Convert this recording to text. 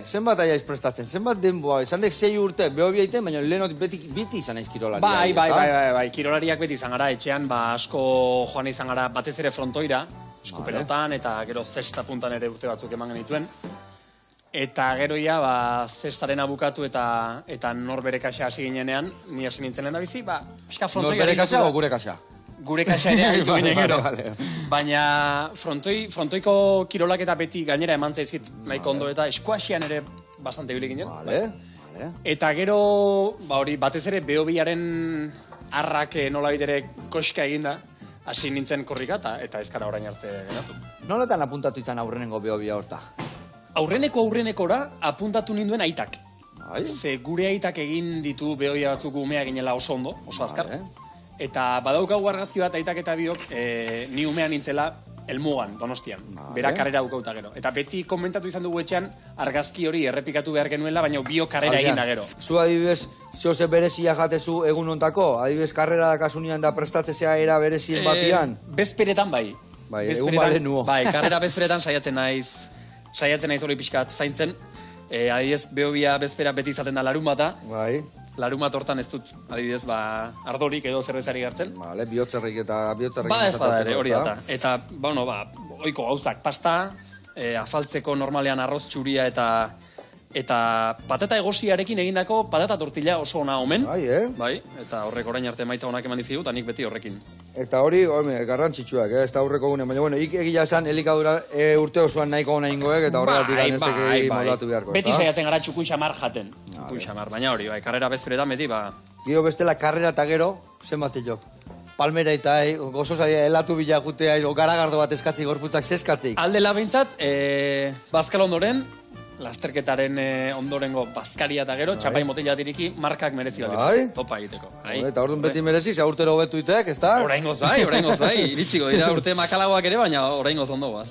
Zenbat aiaiz prestatzen, zenbat denboa, izan dek 6 urte, behobia iten, baina lehenot beti izan aiz kirolaria. Bai, kirolariak beti izan gara, etxean, asko joan izan gara batez ere frontoira, eskupelotan, eta gero zesta puntan ere urte batzuk eman genituen. Eta geroia, zestarena bukatu eta norbere kaxa hasi ginenean, ni hasi nintzen lehen da bizi, pixka frontoia... Norbere kaxa o gure kaxa? Gure kaxa ere haizu ginen gero. Baina frontoiko kirolak eta beti gainera eman zaizkit nahiko ondo eta eskuasian ere bastante hibili ginen. Eta gero, batez ere, behobiaren arrak nola bidere koska eginda, hasi nintzen korrika eta ezkara orain arte geratu. Noletan apuntatu izan aurrenengo behobia horta? Aurrenekora apuntatu ninduen aitak. Ze gure aitak egin ditu behobia batzuk umea ginela oso ondo, oso azkar. Eta badaukagu argazki bat aitak eta biok, ni umea nintzela Elmugan, Donostian. Bera karrera daukauta gero. Eta beti komentatu izan dugu etxean argazki hori errepikatu behar genuela, baina biok karrera egin da gero. Zu adibidez, zehose berezia jatezu egun ontako? Adibidez, karrera dakasunian da prestatzea era berezien batian? Bezperetan bai. Bai, egun bale nuo. Bai, karrera bezperetan saiatzen naiz hori pixkat zaintzen. Adibidez, behobia bezpera beti izaten da larun bata. Bai. Larun bat hortan ez dut, adibidez, ardorik edo zerbezari gartzen. Vale, bihotzerrik eta bihotzerrik. Ez bada ere, hori da. Eta, oiko gauzak pasta, afaltzeko normalean arroz txuria eta patata egosiarekin egindako patata tortilla oso ona omen. Bai, eta horrek orain arte emaitza onak eman dizigu, eta nik beti horrekin. Eta hori, garrantzitsuak, ez da aurreko gune, baina, egia esan, elikadura urte osoan nahiko ona ingoek, eta horregatik anesteke moldatu beharko. Beti saiatzen gara txukun xamar jaten. Txukun xamar, baina hori, karrera bezperetan beti, Gio bestela, karrera eta gero, zenbat jok? Palmera eta gozo zaila helatu bilagutea, garagardo bat eskatzik, gorputzak zeskatzik. Aldela behintzat, bazkal ondoren, lasterketaren ondorengo bazkaria eta gero, txapai motila diriki, markak merezi bali. Topa egiteko. Eta orduan beti merezi, urtero hobetu itek, ez da? Oraingoz bai, iritsiko dira urte makalagoak ere, baina oraingoz ondo guaz.